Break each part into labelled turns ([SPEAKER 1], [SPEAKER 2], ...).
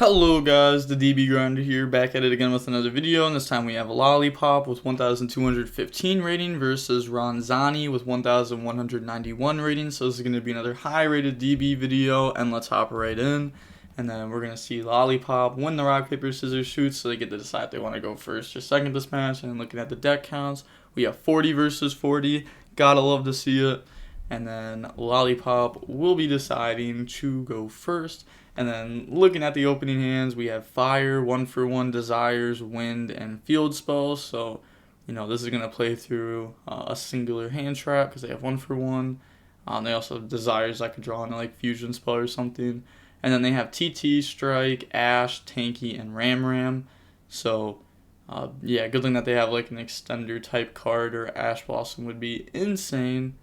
[SPEAKER 1] Hello guys, the DB Grinder here, back at it again with another video, and this time we have Lollipop with 1,215 rating versus Ronzani with 1,191 rating. So this is going to be another high rated DB video, and let's hop right in. And then we're going to see Lollipop win the rock, paper, scissors, shoot, so they get to decide if they want to go first or second this match. And then looking at the deck counts, we have 40 versus 40, gotta love to see it. And then Lollipop will be deciding to go first. And then looking at the opening hands, we have Fire, 1-for-1, Desires, Wind, and Field Spells. So, this is going to play through a singular hand trap because they have 1-for-1. They also have Desires I could draw into like Fusion Spell or something. And then they have TT, Strike, Ash, Tanky, and Ram. So, good thing that they have like an extender type card, or Ash Blossom would be insane.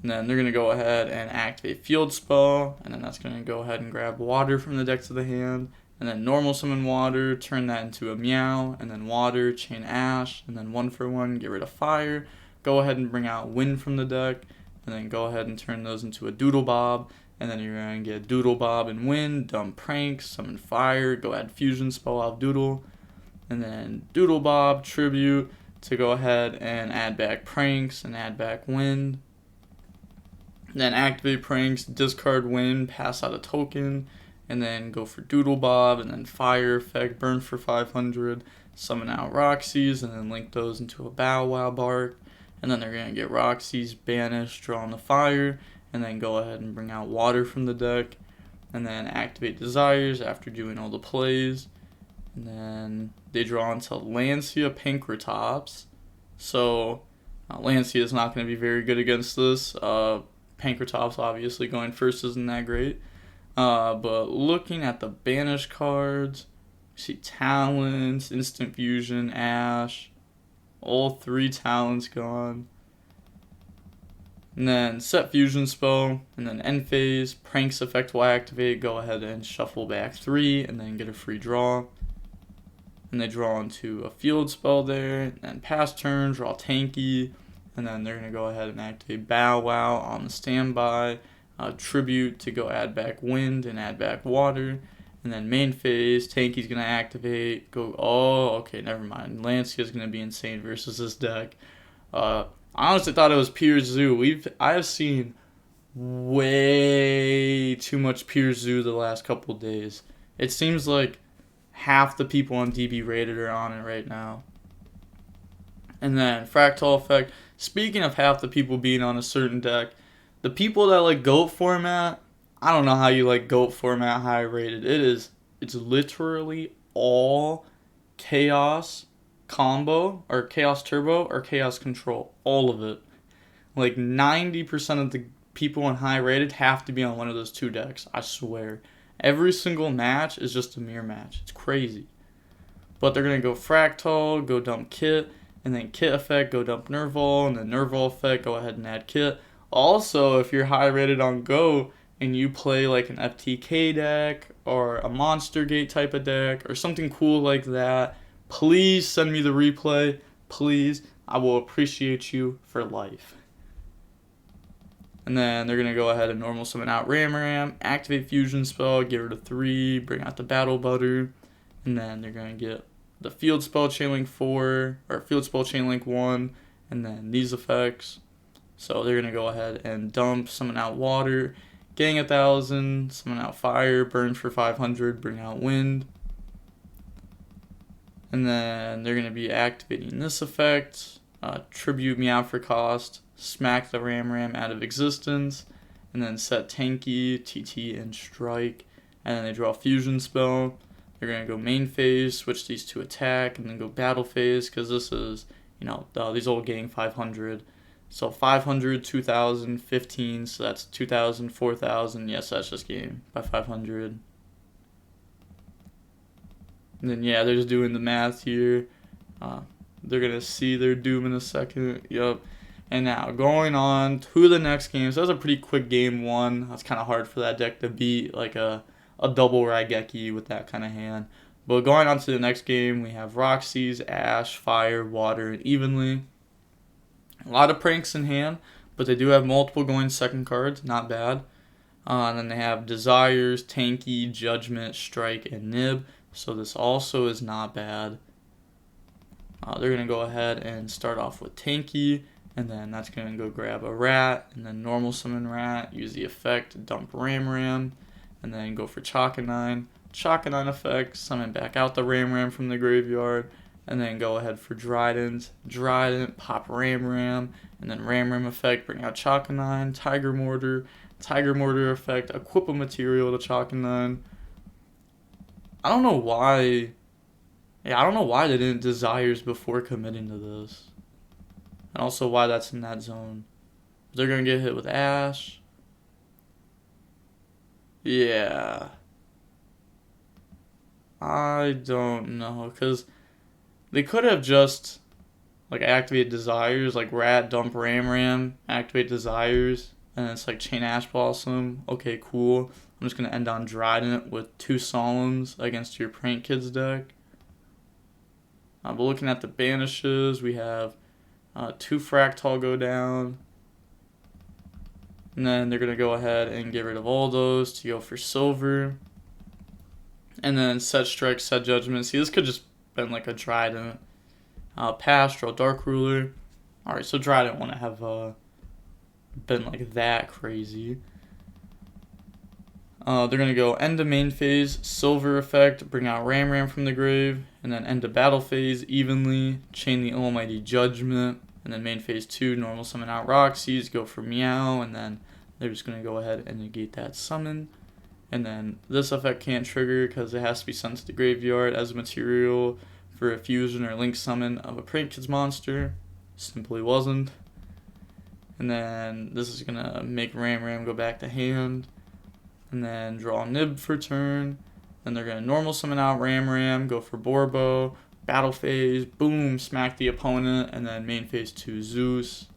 [SPEAKER 1] And then they're going to go ahead and activate Field Spell, and then that's going to go ahead and grab Water from the deck to the hand, and then normal summon Water, turn that into a Meow, and then Water, chain Ash, and then 1-for-1, get rid of Fire, go ahead and bring out Wind from the deck, and then go ahead and turn those into a Doodle Bob, and then you're going to get Doodle Bob and Wind, dump Prank, summon Fire, go add Fusion Spell off Doodle, and then Doodle Bob, Tribute, to go ahead and add back Pranks and add back Wind. Then activate Pranks, discard Wind, pass out a token, and then go for Doodle Bob, and then Fire effect, burn for 500, summon out Roxy's, and then link those into a Bow Wow Bark. And then they're going to get Roxy's, banish, draw on the Fire, and then go ahead and bring out Water from the deck, and then activate Desires after doing all the plays. And then they draw into Lancia, Pankratops. So Lancia is not going to be very good against this. Pankratops obviously going first isn't that great. But looking at the banish cards, you see Talents, Instant Fusion, Ash, all 3 Talents gone. And then set Fusion Spell, and then end phase, Pranks effect will activate, go ahead and shuffle back 3, and then get a free draw. And they draw into a Field Spell there, and then pass turn, draw Tanky. And then they're going to go ahead and activate Bow Wow on the standby, Tribute to go add back Wind and add back Water. And then main phase, Tanky's going to activate, okay, never mind. Lancia is going to be insane versus this deck. I honestly thought it was Pure Zoo. I have seen way too much Pure Zoo the last couple days. It seems like half the people on DB Rated are on it right now. And then Fractal Effect. Speaking of half the people being on a certain deck, the people that like GOAT format, I don't know how you like GOAT format high rated. It's literally all Chaos Combo, or Chaos Turbo, or Chaos Control. All of it. Like 90% of the people on high rated have to be on one of those 2 decks. I swear. Every single match is just a mirror match. It's crazy. But they're going to go Fractal, go dump Kit, and then Kit effect, go dump Nerval, and then Nerval effect, go ahead and add Kit. Also, if you're high rated on Go and you play like an FTK deck or a Monster Gate type of deck or something cool like that, please send me the replay. Please. I will appreciate you for life. And then they're going to go ahead and normal summon out Ram, activate Fusion Spell, get rid of 3, bring out the Battle Butter, and then they're going to get the Field Spell Chainlink 4, or Field Spell Chainlink 1, and then these effects. So they're going to go ahead and dump, summon out Water, Gang 1,000, summon out Fire, burn for 500, bring out Wind. And then they're going to be activating this effect, Tribute Meow for cost, smack the Ram out of existence, and then set Tanky, TT, and Strike. And then they draw Fusion Spell. They're going to go main phase, switch these to attack, and then go battle phase, because this is, these old gang 500. So 500, 2,000, 15, so that's 2,000, 4,000. Yes, that's just game by 500. And then, they're just doing the math here. They're going to see their doom in a second. Yep. And now, going on to the next game. So that was a pretty quick game 1. That's kind of hard for that deck to beat, like a double Raigeki with that kind of hand. But going on to the next game, we have Roxy's, Ash, Fire, Water, and Evenly. A lot of pranks in hand, but they do have multiple going second cards. Not bad. And then they have Desires, Tanky, Judgment, Strike, and Nib. So this also is not bad. They're going to go ahead and start off with Tanky. And then that's going to go grab a Rat. And then normal summon Rat. Use the effect, dump Ram. And then go for Chakanine. Chakanine effect, summon back out the Ram from the graveyard. And then go ahead for Drident, pop Ram, and then Ram effect, bring out Chakanine, Tiger Mortar effect, equip a material to Chakanine. I don't know why they didn't Desires before committing to this. And also why that's in that zone. They're going to get hit with Ash. Yeah. I don't know, because they could have just like activate Desires, like Rat, dump Ram, activate Desires, and it's like Chain Ash Blossom. Okay, cool. I'm just gonna end on Drident with 2 Solemns against your Prank Kids deck. But looking at the banishes, we have 2 Fractal go down. And then they're gonna go ahead and get rid of all those to go for Silver. And then set Strike, set Judgment. See, this could just been like a Drident. Pass, draw Dark Ruler. Alright, so Drident wouldn't have been like that crazy. They're going to go end of main phase, Silver effect, bring out Ram from the grave. And then end of battle phase, evenly, chain the Almighty Judgment. And then main phase 2, normal summon out Roxy's, go for Meow. And then they're just going to go ahead and negate that summon. And then this effect can't trigger because it has to be sent to the graveyard as a material for a fusion or link summon of a Prank Kids monster. Simply wasn't. And then this is going to make Ram go back to hand. And then draw Nib for turn. Then they're going to normal summon out Ram, go for Borbo, battle phase, boom, smack the opponent, and then main phase 2 Zeus.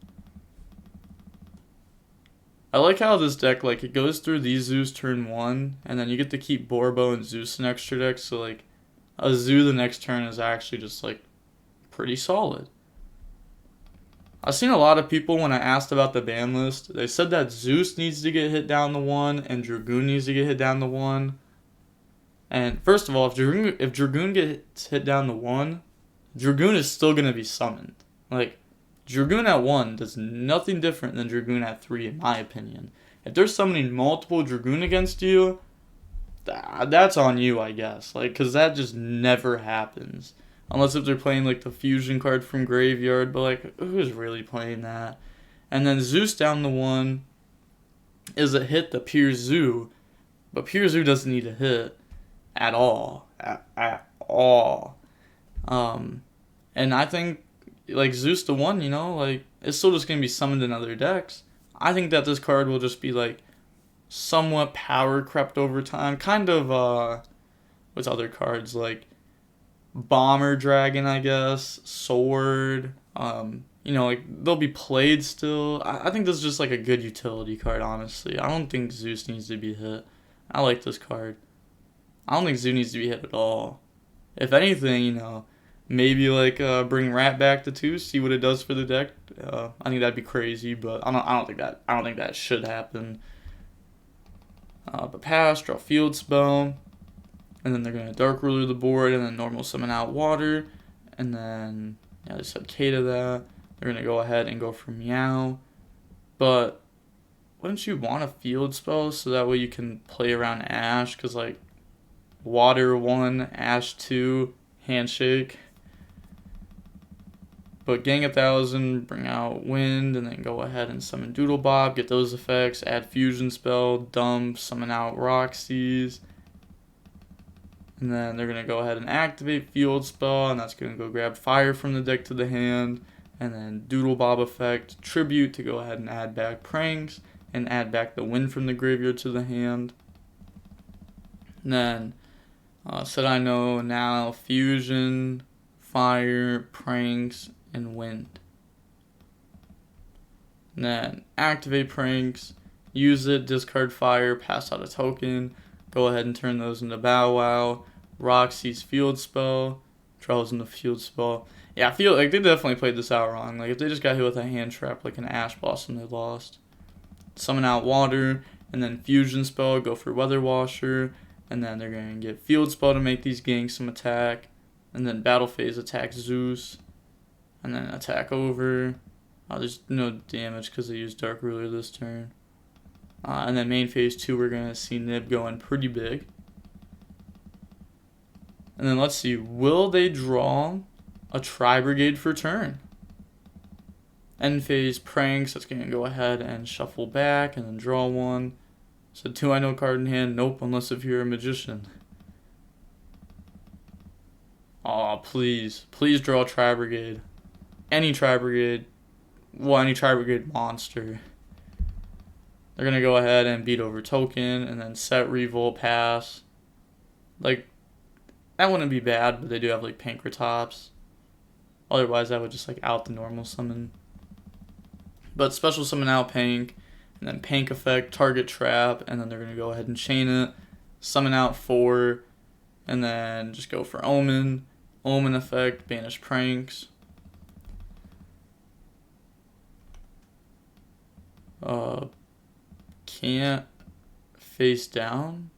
[SPEAKER 1] I like how this deck, like, it goes through these Zeus turn 1, and then you get to keep Borbo and Zeus in extra deck, so, like, a Zoo the next turn is actually just, like, pretty solid. I've seen a lot of people, when I asked about the ban list, they said that Zeus needs to get hit down to 1, and Dragoon needs to get hit down to 1. And, first of all, if Dragoon gets hit down to 1, Dragoon is still going to be summoned. Like, Dragoon at 1 does nothing different than Dragoon at 3, in my opinion. If they're summoning multiple Dragoon against you, that's on you, I guess. Like, because that just never happens. Unless if they're playing, like, the fusion card from Graveyard, but, like, who's really playing that? And then Zeus down to 1 is a hit to Pure Zoo, but Pure Zoo doesn't need a hit at all. At all. And I think, like, Zeus to 1, you know, like, it's still just going to be summoned in other decks. I think that this card will just be, like, somewhat power crept over time. Kind of, what's other cards? Like, Bomber Dragon, I guess. Sword. You know, like, they'll be played still. I think this is just, like, a good utility card, honestly. I don't think Zeus needs to be hit. I like this card. I don't think Zeus needs to be hit at all. If anything, you know, maybe, like, bring Rat back to 2, see what it does for the deck. I think that'd be crazy, but I don't think that should happen. But pass, draw Field Spell, and then they're gonna Dark Ruler the board, and then normal summon out Water, and then yeah, they said K to that. They're gonna go ahead and go for Meow, but wouldn't you want a Field Spell so that way you can play around Ash? Cause like Water 1, Ash 2, Handshake. But Gang 1000, bring out Wind, and then go ahead and summon Doodlebob, get those effects, add Fusion Spell, dump, summon out Roxy's. And then they're going to go ahead and activate Field Spell, and that's going to go grab Fire from the deck to the hand. And then Doodlebob effect, Tribute to go ahead and add back Pranks, and add back the Wind from the graveyard to the hand. And then, said I know now, Fusion, Fire, Pranks, and Wind. And then activate Pranks, use it, discard Fire, pass out a token, go ahead and turn those into Bow Wow, Roxy's Field Spell, draws into Field Spell. Yeah, I feel like they definitely played this out wrong. Like, if they just got hit with a hand trap like an Ash Blossom, they lost. Summon out Water, and then fusion spell, go for Weather Washer, and then they're going to get field spell to make these ganks some attack, and then battle phase attack Zeus, and then attack over. There's no damage because they used Dark Ruler this turn. And then main phase 2, we're going to see Nib going pretty big. And then let's see, will they draw a Tri-Brigade for turn? End phase Pranks, that's going to go ahead and shuffle back and then draw one. So 2 I know card in hand, nope, unless if you're a magician. Aw, please. Please draw Tri-Brigade. Any Tri-Brigade. Well, any Tri-Brigade monster. They're going to go ahead and beat over token and then set Revolt pass. Like, that wouldn't be bad, but they do have like Pankratops. Otherwise, I would just like out the normal summon. But special summon out Pank, and then Pank effect, target trap, and then they're going to go ahead and chain it. Summon out 4, and then just go for Omen. Omen effect, banish Pranks. Can't face down.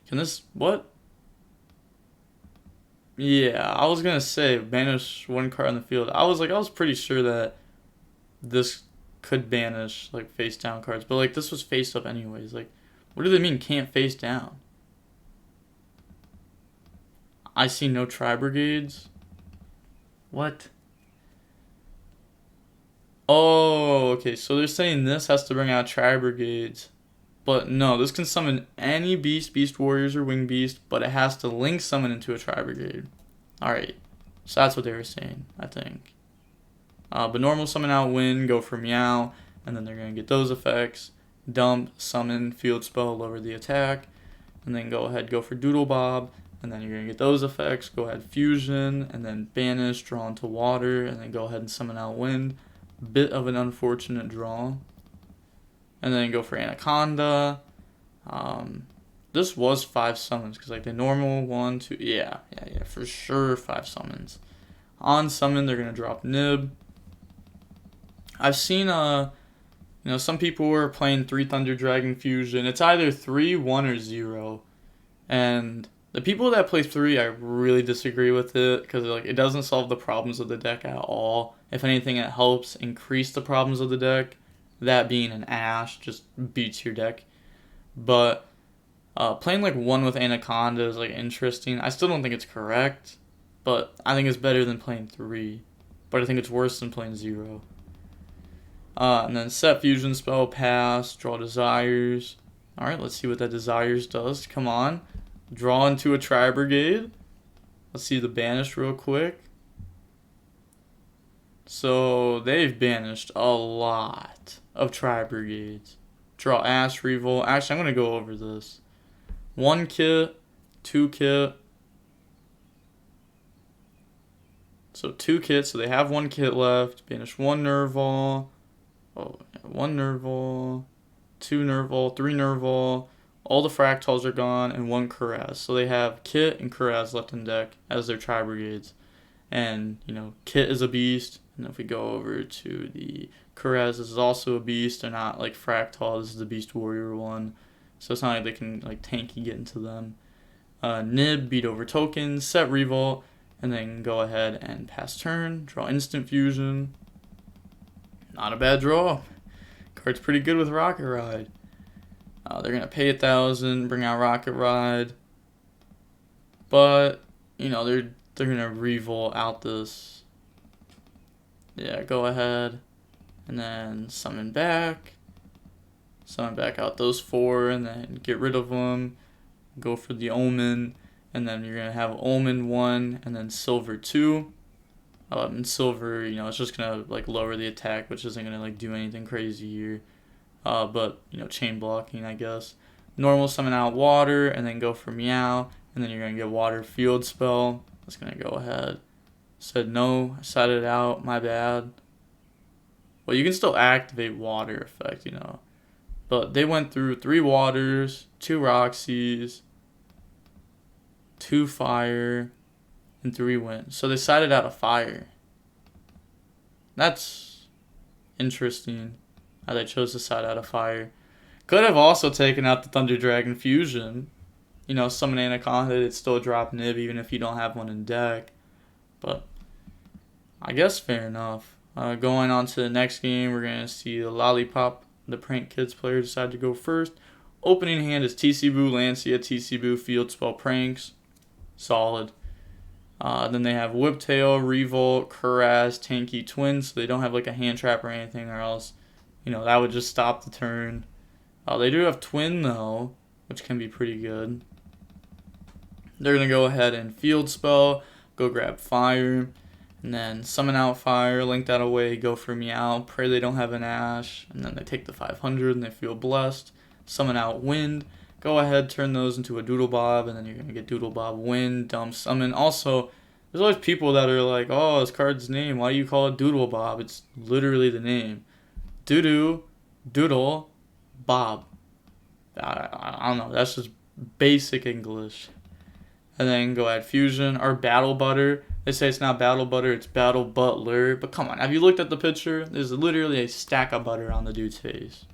[SPEAKER 1] Can this, what? Yeah, I was gonna say banish 1 card on the field. I was pretty sure that this could banish like face down cards, but like this was face up anyways. Like, what do they mean can't face down? I see no Tri-Brigades. What? Oh, okay, so they're saying this has to bring out Tri-Brigades. But no, this can summon any beast, Beast Warriors, or Wing Beast, but it has to link summon into a Tri-Brigade. Alright, so that's what they were saying, I think. But normal summon out Win, go for Meow, and then they're going to get those effects. Dump, summon, field spell, lower the attack, and then go ahead, go for Doodle Bob, and then you're going to get those effects. Go ahead, fusion, and then banish, draw into water, and then go ahead and summon out Wind. Bit of an unfortunate draw. And then go for Anaconda. This was 5 summons, because like the normal 1, 2, yeah, for sure 5 summons. On summon, they're going to drop Nib. I've seen, some people were playing 3 Thunder Dragon Fusion. It's either 3, 1, or 0. And the people that play 3, I really disagree with it, because like it doesn't solve the problems of the deck at all. If anything, it helps increase the problems of the deck. That being an Ash just beats your deck. But playing like 1 with Anaconda is like interesting. I still don't think it's correct, but I think it's better than playing 3. But I think it's worse than playing 0. And then set fusion spell, pass, draw desires. Alright, let's see what that desires does. Come on. Draw into a Tri-Brigade. Let's see the banish real quick. So they've banished a lot of Tri-Brigades. Draw Ash Revolt. Actually, I'm going to go over this. 1 kit, 2 kit. So 2 kits, so they have 1 kit left. Banish 1 Nerval. Oh, 1 Nerval. 2 Nerval, 3 Nerval. All the Fractals are gone, and 1 Kuraz. So they have Kit and Kuraz left in deck as their Tri-Brigades. And, Kit is a beast. And if we go over to the Kuraz, this is also a beast. They're not like Fractal. This is the Beast Warrior one. So it's not like they can like tanky get into them. Nib, beat over tokens, set Revolt, and then go ahead and pass turn. Draw instant fusion. Not a bad draw. Card's pretty good with Rocket Ride. They're going to pay 1,000, bring out Rocket Ride. But, they're going to Revolt out this. Yeah, go ahead. And then summon back. Summon back out those 4 and then get rid of them. Go for the Omen. And then you're going to have Omen 1 and then Silver 2. And Silver, it's just going to like lower the attack, which isn't going to like do anything crazy here. But, chain blocking, I guess. Normal summon out Water and then go for Meow. And then you're going to get Water Field Spell. That's going to go ahead. Said no, I sat it out, my bad. Well, you can still activate Water effect, But they went through 3 Waters, 2 Roxys, 2 Fire, and 3 Wind. So they sided out a Fire. That's interesting how they chose to side out a Fire. Could have also taken out the Thunder Dragon Fusion. You know, summon Anaconda, it'd still drop Nib even if you don't have one in deck. But I guess fair enough. Going on to the next game, we're going to see the Lollipop, the Prank Kids player, decide to go first. Opening hand is TC Boo, Lancia, TC Boo, Field Spell, Pranks. Solid. Then they have Whiptail, Revolt, Kuraz, Tanky, Twins. So they don't have like a hand trap or anything, or else, you know, that would just stop the turn. They do have Twin though, which can be pretty good. They're going to go ahead and Field Spell, go grab Fire, and then summon out Fire, link that away, go for Meow, pray they don't have an Ash, and then they take the 500 and they feel blessed. Summon out Wind, go ahead, turn those into a Doodle Bob, and then you're going to get Doodle Bob, Wind, dump, summon. Also, there's always people that are like, oh, this card's name, why do you call it Doodle Bob? It's literally the name. Doodoo, Doodle, Bob. I don't know, that's just basic English. And then go add Fusion or Battle Butter. They say it's not Battle Butter, it's Battle Butler. But come on, have you looked at the picture? There's literally a stack of butter on the dude's face.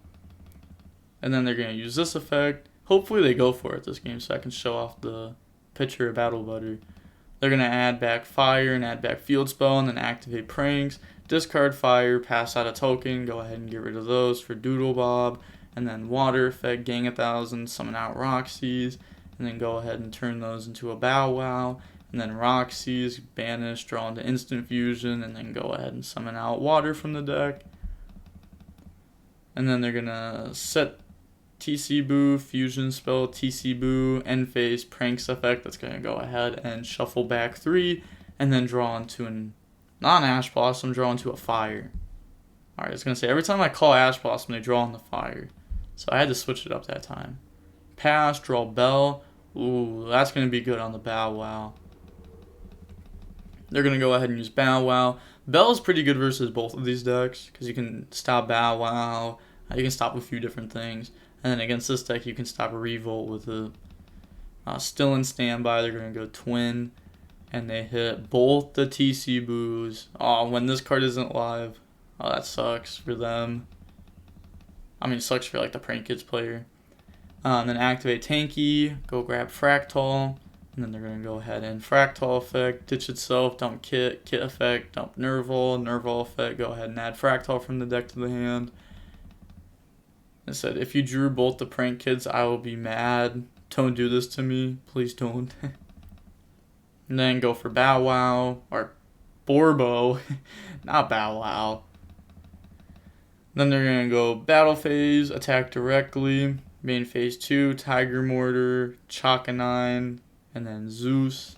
[SPEAKER 1] And then they're going to use this effect. Hopefully they go for it this game so I can show off the picture of Battle Butter. They're going to add back Fire and add back Field Spell and then activate Pranks. Discard Fire, pass out a token, go ahead and get rid of those for Doodle Bob. And then Water effect, Gang 1,000, summon out Roxy's. And then go ahead and turn those into a Bow Wow. And then Roxy's, banish, draw into Instant Fusion, and then go ahead and summon out Water from the deck. And then they're going to set TC Boo, Fusion Spell, TC Boo, End Phase, Pranks effect. That's going to go ahead and shuffle back 3, and then draw into an non-Ash Blossom, draw into a Fire. Alright, I was going to say, every time I call Ash Blossom, they draw on the Fire. So I had to switch it up that time. Pass, draw Bell. Ooh, that's going to be good on the Bow Wow. They're going to go ahead and use Bow Wow. Bell is pretty good versus both of these decks because you can stop Bow Wow. You can stop a few different things. And then against this deck, you can stop a Revolt with a Still in Standby. They're going to go Twin. And they hit both the TC Boos. Oh, when this card isn't live. Oh, that sucks for them. I mean, it sucks for like the Prank Kids player. Then activate Tanky, go grab Fractal, and then they're going to go ahead and Fractal effect, ditch itself, dump Kit, Kit effect, dump Nerval, Nerval effect, go ahead and add Fractal from the deck to the hand. It said, if you drew both the Prank Kids, I will be mad. Don't do this to me. Please don't. And then go for Bow Wow, or Borbo, not Bow Wow. Then they're going to go Battle Phase, attack directly. Main phase 2, Tiger Mortar, Chakanine, and then Zeus.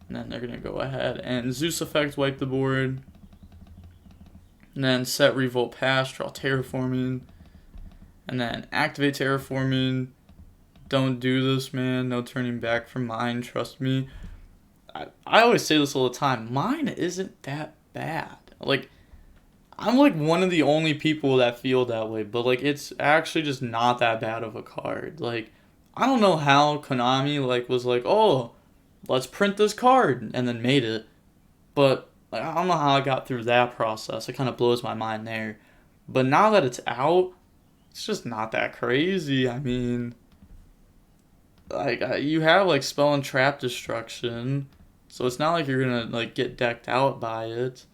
[SPEAKER 1] And then they're going to go ahead and Zeus effect, wipe the board. And then set Revolt Pass, draw Terraforming. And then activate Terraforming. Don't do this, man. No turning back from mine, trust me. I always say this all the time. Mine isn't that bad. Like, I'm like one of the only people that feel that way, but like it's actually just not that bad of a card. Like, I don't know how Konami like was like, oh, let's print this card and then made it, but like, I don't know how I got through that process. It kind of blows my mind there. But now that it's out, it's just not that crazy. I mean, like you have like Spell and Trap Destruction, so it's not like you're gonna like get decked out by it.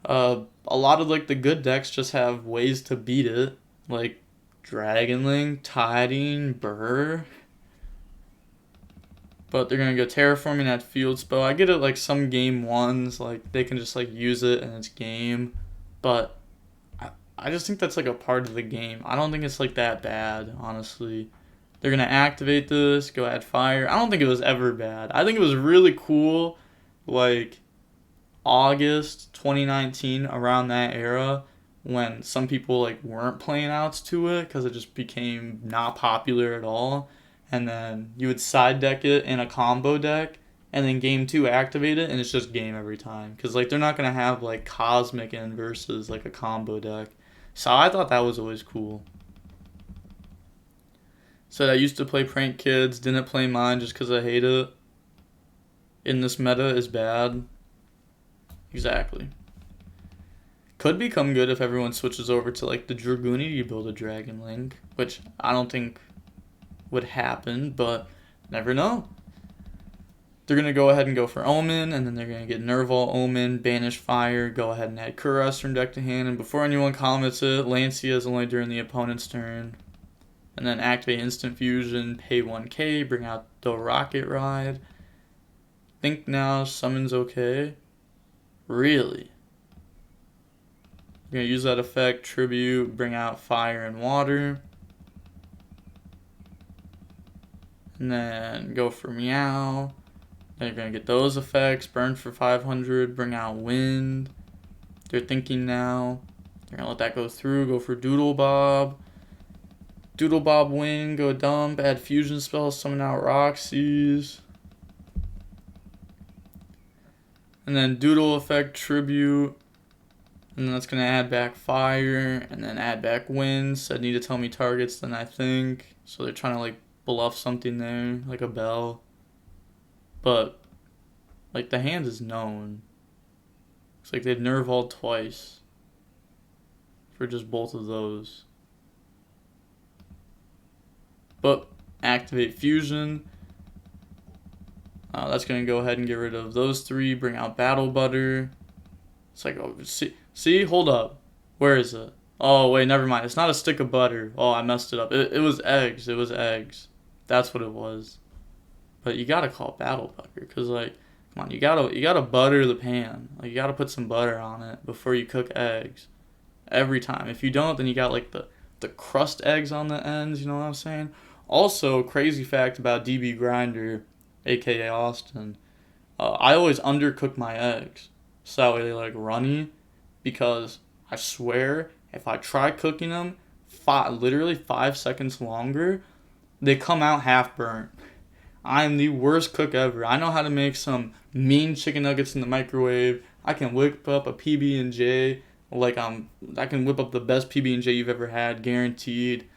[SPEAKER 1] A lot of like the good decks just have ways to beat it, like Dragon Link, Tiding, Burr. But they're gonna go Terraforming at Field Spell. I get it, like some game ones, like they can just like use it in its game, but I just think that's like a part of the game. I don't think it's like that bad, honestly. They're gonna activate this, go add Fire. I don't think it was ever bad. I think it was really cool, like August 2019, around that era, when some people like weren't playing outs to it because it just became not popular at all, and then you would side deck it in a combo deck and then game 2 activate it and it's just game every time because like they're not gonna have like Cosmic in versus like a combo deck. So I thought that was always cool. So I used to play Prank Kids, didn't play mine just because I hate it. In this meta is bad. Exactly. Could become good if everyone switches over to like the Dragooney to build a Dragon Link, which I don't think would happen, but never know. They're going to go ahead and go for Omen, and then they're going to get Nerval, Omen, Banish Fire, go ahead and add Kuros from deck to hand, and before anyone comments it, Lancia is only during the opponent's turn. And then activate Instant Fusion, pay 1k, bring out the Rocket Ride. Think now, summon's okay. Really? You're going to use that effect, Tribute, bring out Fire and Water. And then go for Meow. Then you're going to get those effects, burn for 500, bring out Wind. They're thinking now. They're going to let that go through, go for Doodle Bob. Doodle Bob win, go dump, add fusion spells, summon out Roxy's. And then Doodle effect, Tribute. And then that's going to add back Fire, and then add back Wind. Said need to tell me targets, then I think. So they're trying to like bluff something there, like a bell. But, like the hand is known. Looks like they've Nerval twice. For just both of those. But activate Fusion. That's going to go ahead and get rid of those three. Bring out Battle Butter. It's like, oh, see, hold up. Where is it? Oh, wait, never mind. It's not a stick of butter. Oh, I messed it up. It was eggs. It was eggs. That's what it was. But you got to call it Battle Butter. Because, like, come on, you gotta butter the pan. Like, you got to put some butter on it before you cook eggs. Every time. If you don't, then you got, like, the crust eggs on the ends. You know what I'm saying? Also, crazy fact about DB Grinder, aka Austin, I always undercook my eggs, so that way they like runny, because I swear, if I try cooking them literally 5 seconds longer, they come out half burnt. I am the worst cook ever. I know how to make some mean chicken nuggets in the microwave. I can whip up a PB&J, like I can whip up the best PB&J you've ever had, guaranteed.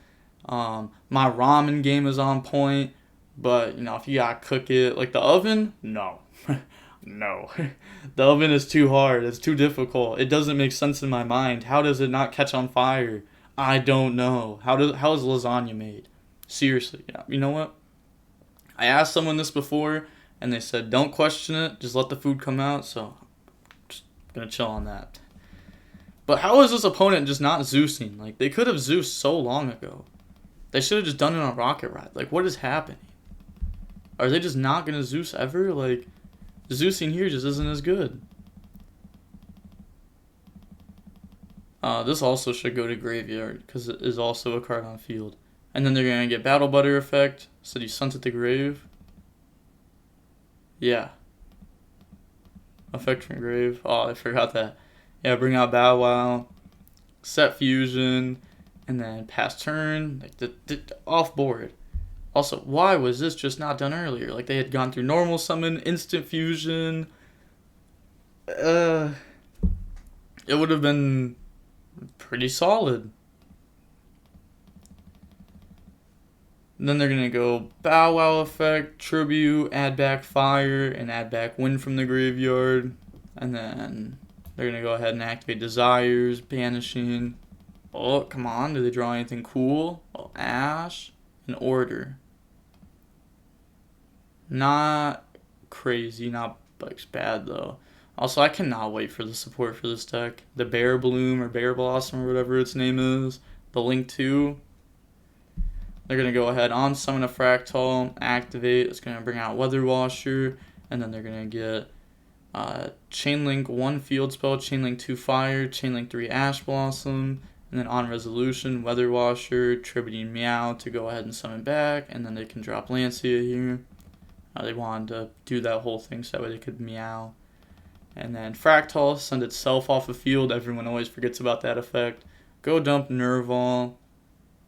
[SPEAKER 1] My ramen game is on point, but you know, if you gotta cook it, like the oven, no. No. The oven is too hard. It's too difficult. It doesn't make sense in my mind. How does it not catch on fire? I don't know. How is lasagna made? Seriously. Yeah. You know what? I asked someone this before, and they said, don't question it. Just let the food come out. So, just gonna chill on that. But how is this opponent just not Zeusing? Like, they could have Zeus so long ago. They should have just done it on Rocket Ride. Like, what is happening? Are they just not going to Zeus ever? Like, Zeusing here just isn't as good. This also should go to Graveyard, because it is also a card on field. And then they're going to get Battle Butter effect, so you sent it to grave. Yeah. Effect from grave. Oh, I forgot that. Yeah, bring out Bow Wow. Set Fusion. And then pass turn, like the off board. Also, why was this just not done earlier? Like they had gone through normal summon, instant fusion. It would have been pretty solid. And then they're gonna go Bow Wow effect, Tribute, add back Fire, and add back Wind from the graveyard. And then they're gonna go ahead and activate Desires, Banishing. Oh, come on. Do they draw anything cool? Oh, Ash and Order. Not crazy. Not like bad, though. Also, I cannot wait for the support for this deck. The Bear Bloom or Bear Blossom or whatever its name is. The Link 2. They're going to go ahead on summon a Fractal. Activate. It's going to bring out Weather Washer. And then they're going to get Chainlink 1 field spell. Chainlink 2 Fire. Chainlink 3 Ash Blossom. And then on resolution, Weather Washer, Tributing Meow to go ahead and summon back. And then they can drop Lancia here. They wanted to do that whole thing so that way they could meow. And then Fractal, send itself off the field. Everyone always forgets about that effect. Go dump Nerval.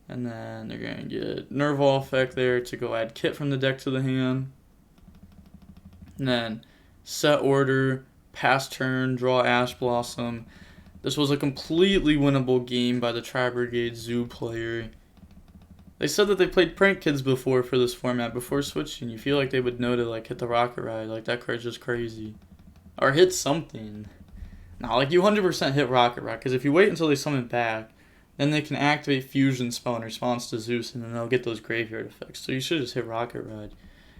[SPEAKER 1] And then they're going to get Nerval effect there to go add Kit from the deck to the hand. And then set order, pass turn, draw Ash Blossom. This was a completely winnable game by the Tri-Brigade Zoo player. They said that they played Prank Kids before for this format, before switching. You feel like they would know to like hit the Rocket Ride. Like, that card's just crazy. Or hit something. Now, like, you 100% hit Rocket Rod, because if you wait until they summon back, then they can activate Fusion Spell in response to Zeus, and then they'll get those graveyard effects. So you should just hit Rocket Rod.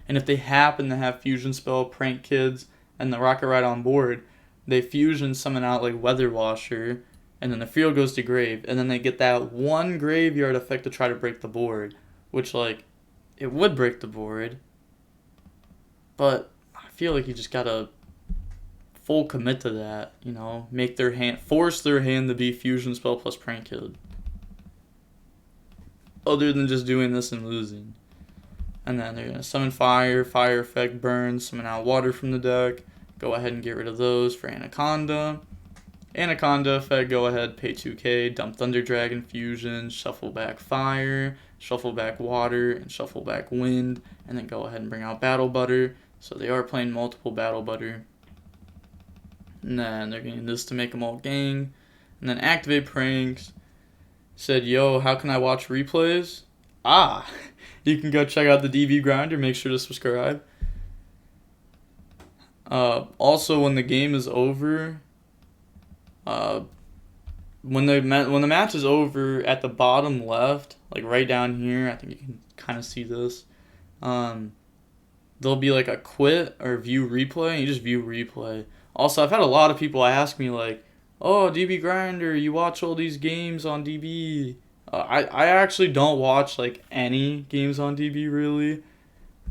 [SPEAKER 1] And if they happen to have Fusion Spell, Prank Kids, and the Rocket Rod on board, they Fusion summon out, like, Weather Washer, and then the field goes to grave, and then they get that one graveyard effect to try to break the board, which, like, it would break the board, but I feel like you just gotta full commit to that, you know, make their hand, force their hand to be Fusion Spell plus Prank Kid, other than just doing this and losing. And then they're gonna summon fire, fire effect burns, summon out water from the deck, go ahead and get rid of those for Anaconda. Anaconda effect, go ahead, pay 2k, dump Thunder Dragon Fusion, shuffle back fire, shuffle back water, and shuffle back wind, and then go ahead and bring out Battle Butter. So they are playing multiple Battle Butter. And then they're getting this to make them all gang. And then activate Pranks. Said, yo, how can I watch replays? Ah, you can go check out the DB Grinder, make sure to subscribe. Also, when the game is over, when the match is over, at the bottom left, like right down here, I think you can kind of see this. There'll be like a quit or view replay, and you just view replay. Also, I've had a lot of people ask me like, "Oh, DB Grinder, you watch all these games on DB?" I actually don't watch like any games on DB really.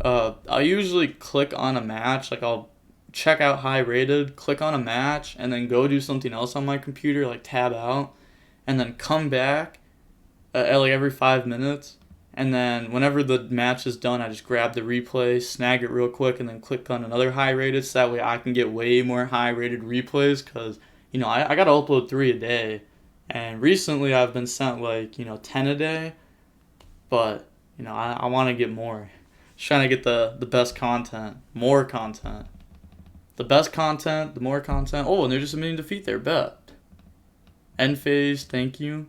[SPEAKER 1] I usually click on a match, like I'll check out high rated, click on a match, and then go do something else on my computer, like tab out, and then come back at like every 5 minutes. And then whenever the match is done, I just grab the replay, snag it real quick, and then click on another high rated, so that way I can get way more high rated replays, because, you know, I gotta upload 3 a day. And recently I've been sent like, 10 a day, but, I want to get more. Just trying to get the best content, more content. The best content, the more content. Oh, and they're just admitting defeat there, bet. End phase, thank you.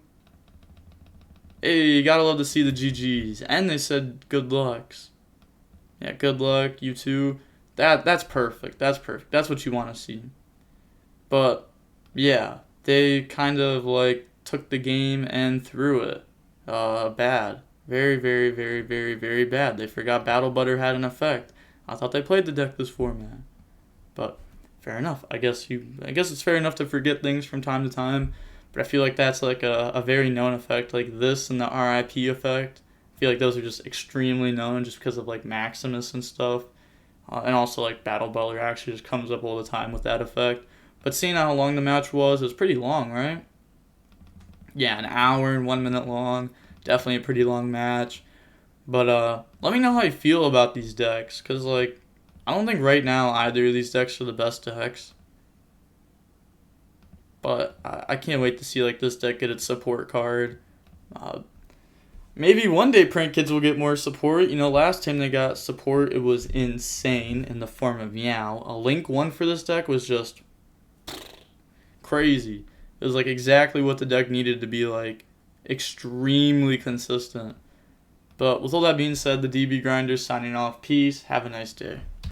[SPEAKER 1] Hey, you gotta love to see the GGs. And they said good lucks. Yeah, good luck, you too. That's perfect. That's perfect. That's what you want to see. But, yeah, they kind of like took the game and threw it. Bad. Very, very, very, very, very bad. They forgot Battle Butter had an effect. I thought they played the deck this format. But fair enough. I guess it's fair enough to forget things from time to time. But I feel like that's like a very known effect, like this and the RIP effect. I feel like those are just extremely known just because of like Maximus and stuff. And also like Battle Butter actually just comes up all the time with that effect. But seeing how long the match was, it was pretty long, right? Yeah, 1 hour and 1 minute long. Definitely a pretty long match. But let me know how you feel about these decks, because like, I don't think right now either of these decks are the best decks. But I can't wait to see like this deck get its support card. Maybe one day Prank Kids will get more support. Last time they got support, it was insane in the form of Meow. A Link 1 for this deck was just crazy. It was like exactly what the deck needed to be, like extremely consistent. But with all that being said, the DB Grinder's signing off. Peace. Have a nice day.